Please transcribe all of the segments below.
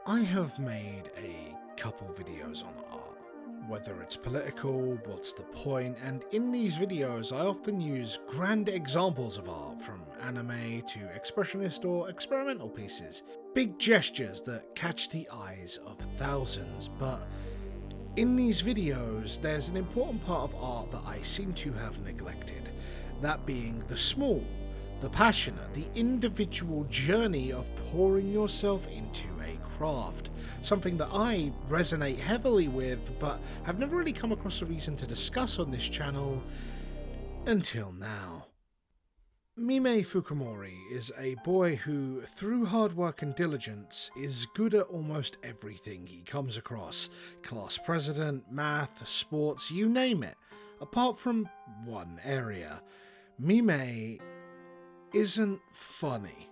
I have made a couple videos on art, whether it's political, what's the point, and in these videos I often use grand examples of art from anime to expressionist or experimental pieces. Big gestures that catch the eyes of thousands, but in these videos there's an important part of art that I seem to have neglected, that being the small, the passionate, the individual journey of pouring yourself into a craft, something that I resonate heavily with but have never really come across a reason to discuss on this channel until now. Mime Fukumori is a boy who, through hard work and diligence, is good at almost everything he comes across. Class president, math, sports, you name it, apart from one area. Mime isn't funny.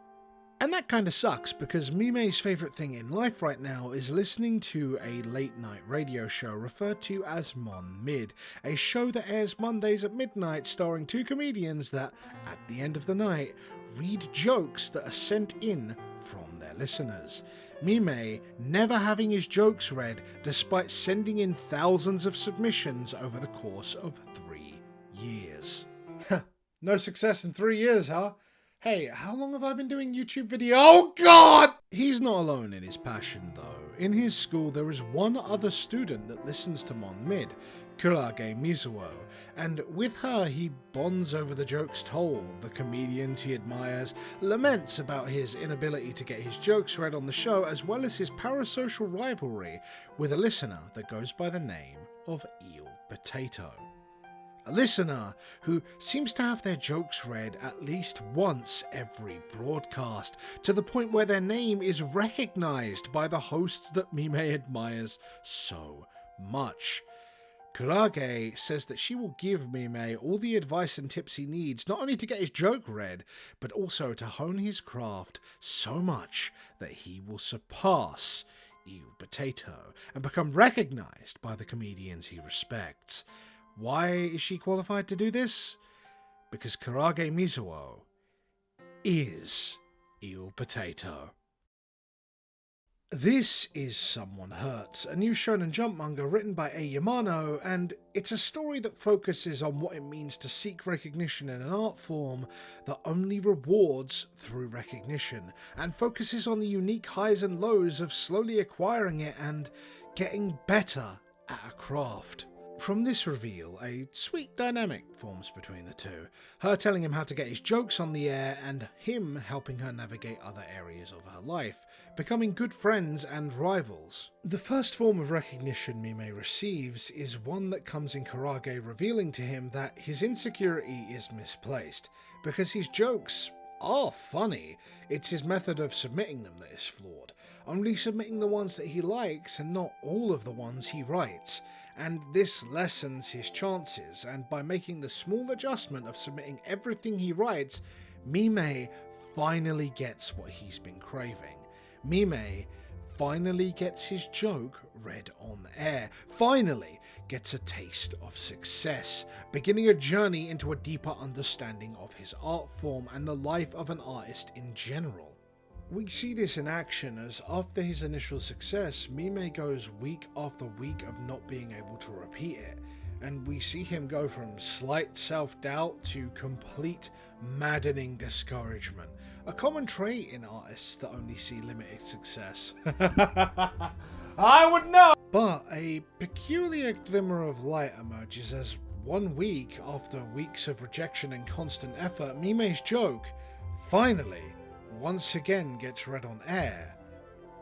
And that kinda sucks, because Mime's favourite thing in life right now is listening to a late night radio show referred to as Mon Mid, a show that airs Mondays at midnight starring two comedians that, at the end of the night, read jokes that are sent in from their listeners. Mime never having his jokes read despite sending in thousands of submissions over the course of 3 years. No success in 3 years, huh? Hey, how long have I been doing YouTube video? Oh God! He's not alone in his passion though. In his school there is one other student that listens to Mon Mid, Kurage Mizuo, and with her he bonds over the jokes told, the comedians he admires, laments about his inability to get his jokes read on the show, as well as his parasocial rivalry with a listener that goes by the name of Eel Potato. A listener who seems to have their jokes read at least once every broadcast, to the point where their name is recognised by the hosts that Mime admires so much. Kurage says that she will give Mime all the advice and tips he needs, not only to get his joke read, but also to hone his craft so much that he will surpass Eel Potato and become recognised by the comedians he respects. Why is she qualified to do this? Because Kurage Mizuo is Eel Potato. This is Someone Hertz, a new Shonenjump manga written by Yamano, and it's a story that focuses on what it means to seek recognition in an art form that only rewards through recognition, and focuses on the unique highs and lows of slowly acquiring it and getting better at a craft. From this reveal, a sweet dynamic forms between the two, her telling him how to get his jokes on the air and him helping her navigate other areas of her life, becoming good friends and rivals. The first form of recognition Mime receives is one that comes in Kurage revealing to him that his insecurity is misplaced, because his jokes are funny. It's his method of submitting them that is flawed, only submitting the ones that he likes and not all of the ones he writes. And this lessens his chances, and by making the small adjustment of submitting everything he writes, Mime finally gets what he's been craving. Mime finally gets his joke read on air, finally gets a taste of success, beginning a journey into a deeper understanding of his art form and the life of an artist in general. We see this in action as after his initial success, Mime goes week after week of not being able to repeat it, and we see him go from slight self-doubt to complete maddening discouragement, a common trait in artists that only see limited success. I would know! But a peculiar glimmer of light emerges as 1 week after weeks of rejection and constant effort, Mime's joke finally once again gets read on air,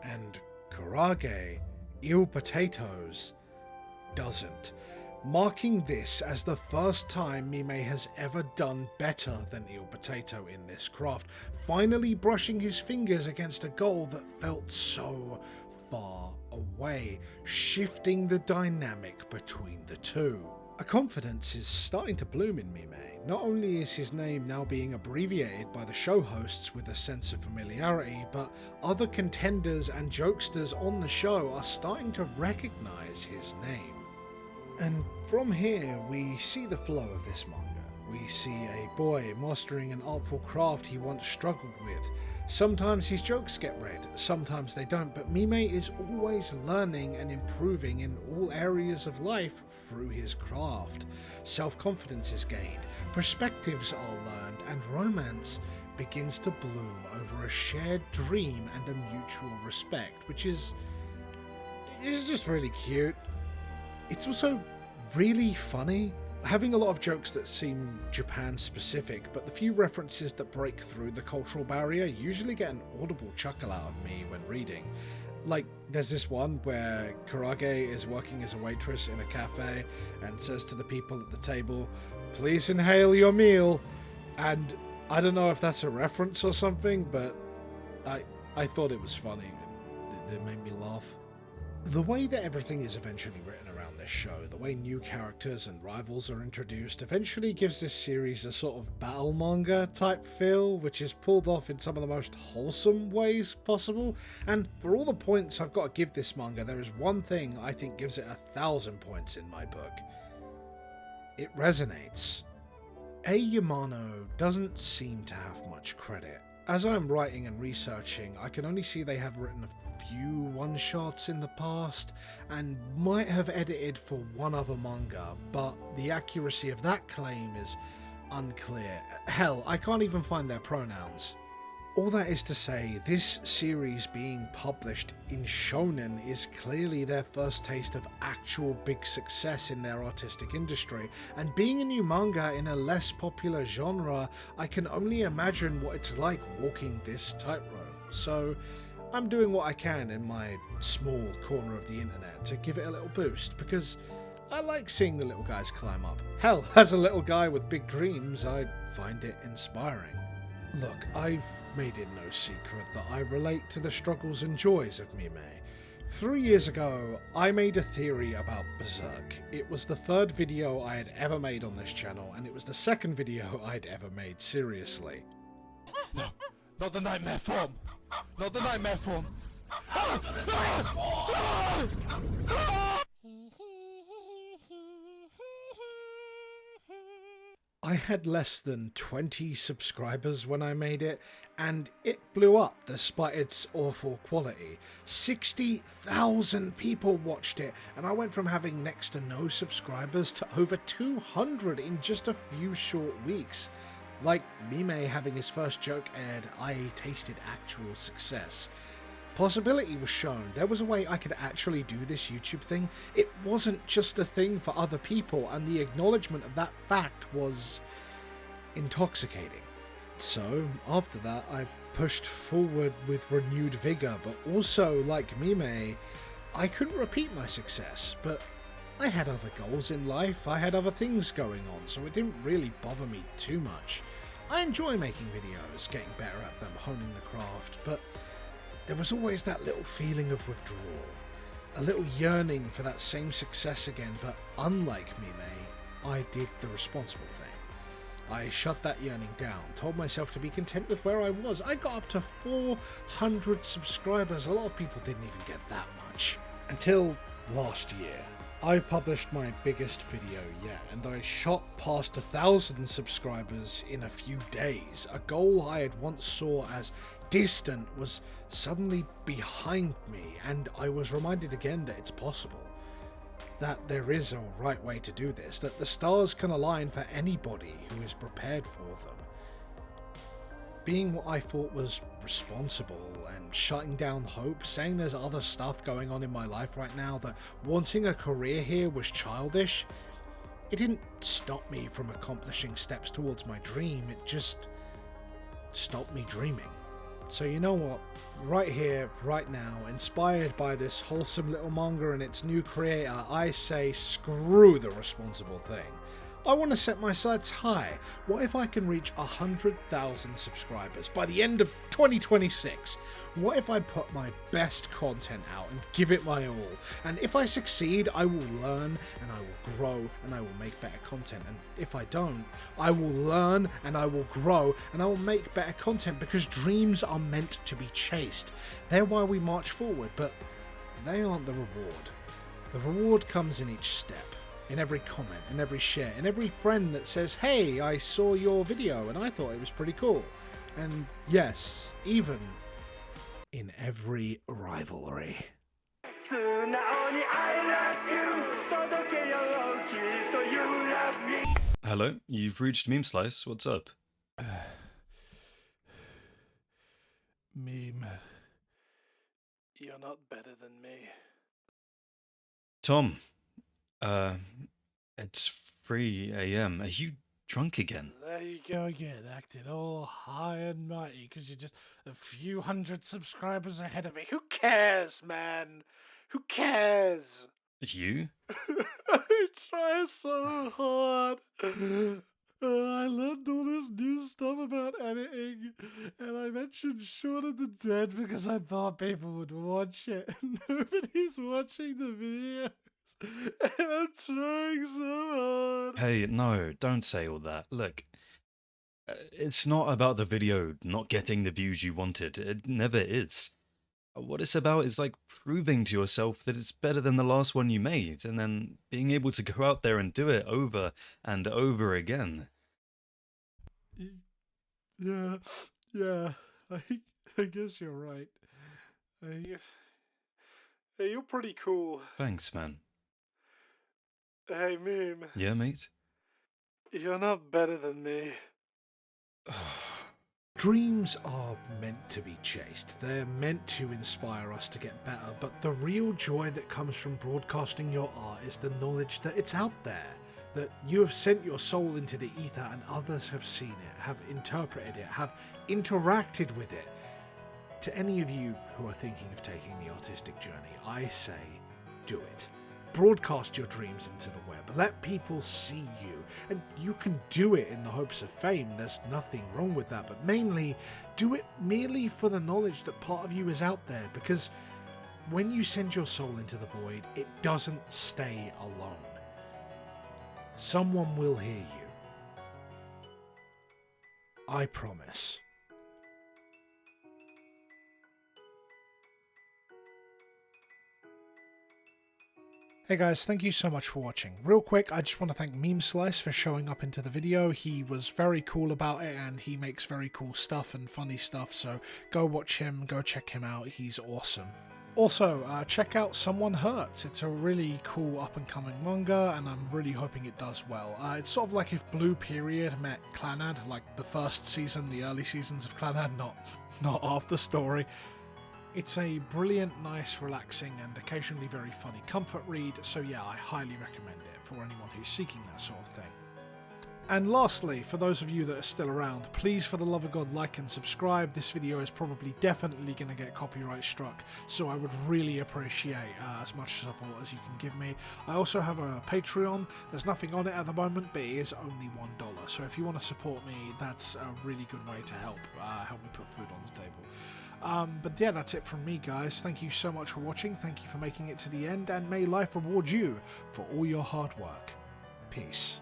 and Kurage, Eel Potatoes, doesn't, marking this as the first time Mime has ever done better than Eel Potato in this craft, finally brushing his fingers against a goal that felt so far away, shifting the dynamic between the two. A confidence is starting to bloom in Mime. Not only is his name now being abbreviated by the show hosts with a sense of familiarity, but other contenders and jokesters on the show are starting to recognize his name. And from here, we see the flow of this manga. We see a boy mastering an artful craft he once struggled with, Sometimes his jokes get read, sometimes they don't, but Mime is always learning and improving in all areas of life through his craft. Self-confidence is gained, perspectives are learned, and romance begins to bloom over a shared dream and a mutual respect, which is just really cute. It's also really funny, having a lot of jokes that seem Japan specific, but the few references that break through the cultural barrier usually get an audible chuckle out of me when reading. Like, there's this one where Karage is working as a waitress in a cafe and says to the people at the table, "Please inhale your meal," and I don't know if that's a reference or something, but I thought it was funny. It made me laugh. The way that everything is eventually written around this show, the way new characters and rivals are introduced, eventually gives this series a sort of battle manga type feel, which is pulled off in some of the most wholesome ways possible. And for all the points I've got to give this manga, there is one thing I think gives it 1,000 points in my book. It resonates. Yamano doesn't seem to have much credit. As I'm writing and researching, I can only see they have written a few one-shots in the past, and might have edited for one other manga, but the accuracy of that claim is unclear. Hell, I can't even find their pronouns. All that is to say, this series being published in Shonen is clearly their first taste of actual big success in their artistic industry, and being a new manga in a less popular genre, I can only imagine what it's like walking this tightrope. So I'm doing what I can in my small corner of the internet to give it a little boost, because I like seeing the little guys climb up. Hell, as a little guy with big dreams, I find it inspiring. Look, I've made it no secret that I relate to the struggles and joys of Mime. 3 years ago, I made a theory about Berserk. It was the third video I had ever made on this channel, and it was the second video I'd ever made seriously. No, not the nightmare form! Not the nightmare form! I had less than 20 subscribers when I made it, and it blew up despite its awful quality. 60,000 people watched it, and I went from having next to no subscribers to over 200 in just a few short weeks. Like Mime having his first joke aired, I tasted actual success. Possibility was shown. There was a way I could actually do this YouTube thing. It wasn't just a thing for other people, and the acknowledgement of that fact was intoxicating. So, after that, I pushed forward with renewed vigour, but also, like Mime, I couldn't repeat my success, but I had other goals in life, I had other things going on, so it didn't really bother me too much. I enjoy making videos, getting better at them, honing the craft, but there was always that little feeling of withdrawal, a little yearning for that same success again, but unlike Mime, I did the responsible thing. I shut that yearning down, told myself to be content with where I was. I got up to 400 subscribers, a lot of people didn't even get that much. Until last year, I published my biggest video yet, and I shot past 1,000 subscribers in a few days. A goal I had once saw as distant was suddenly behind me, and I was reminded again that it's possible. That there is a right way to do this, that the stars can align for anybody who is prepared for them. Being what I thought was responsible and shutting down hope, saying there's other stuff going on in my life right now, that wanting a career here was childish, it didn't stop me from accomplishing steps towards my dream, it just stopped me dreaming. So you know what, right here, right now, inspired by this wholesome little manga and its new creator, I say screw the responsible thing. I want to set my sights high. What if I can reach 100,000 subscribers by the end of 2026? What if I put my best content out and give it my all? And if I succeed, I will learn and I will grow and I will make better content. And if I don't, I will learn and I will grow and I will make better content, because dreams are meant to be chased. They're why we march forward, but they aren't the reward. The reward comes in each step. In every comment, in every share, in every friend that says, hey, I saw your video and I thought it was pretty cool. and yes, even in every rivalry. Hello, you've reached Meme Slice. What's up? Meme, you're not better than me. Tom, it's 3 a.m. Are you drunk again? There you go again, acting all high and mighty because you're just a few hundred subscribers ahead of me. Who cares, man? Who cares? You? I try so hard. I learned all this new stuff about editing, and I mentioned Shaun of the Dead because I thought people would watch it. Nobody's watching the videos. And I'm trying so hard. Hey, no, don't say all that. Look, it's not about the video not getting the views you wanted. It never is. What it's about is like proving to yourself that it's better than the last one you made, and then being able to go out there and do it over and over again. Yeah, I guess you're right. Hey, you're pretty cool. Thanks, man. Hey, Meme, Yeah, mate? you're not better than me. Dreams are meant to be chased. They're meant to inspire us to get better, but the real joy that comes from broadcasting your art is the knowledge that it's out there, that you have sent your soul into the ether and others have seen it, have interpreted it, have interacted with it. To any of you who are thinking of taking the artistic journey, I say, do it. Broadcast your dreams into the web. Let people see you. And you can do it in the hopes of fame. There's nothing wrong with that. But mainly, do it merely for the knowledge that part of you is out there. Because when you send your soul into the void, it doesn't stay alone. Someone will hear you. I promise. Hey guys, thank you so much for watching. Real quick, I just want to thank Meme Slice for showing up into the video. He was very cool about it and he makes very cool stuff and funny stuff, so go watch him, go check him out, he's awesome. Also, check out Someone Hertz. It's a really cool up-and-coming manga, and I'm really hoping it does well. It's sort of like if Blue Period met Clannad, like the first season, the early seasons of Clannad, not after story. It's a brilliant, nice, relaxing, and occasionally very funny comfort read, so yeah, I highly recommend it for anyone who's seeking that sort of thing. And lastly, for those of you that are still around, please for the love of God like and subscribe. This video is probably definitely going to get copyright struck, so I would really appreciate as much support as you can give me. I also have a Patreon. There's nothing on it at the moment, but it is only $1, so if you want to support me, that's a really good way to help me put food on the table. But yeah, that's it from me, guys. Thank you so much for watching. Thank you for making it to the end, and may life reward you for all your hard work. Peace.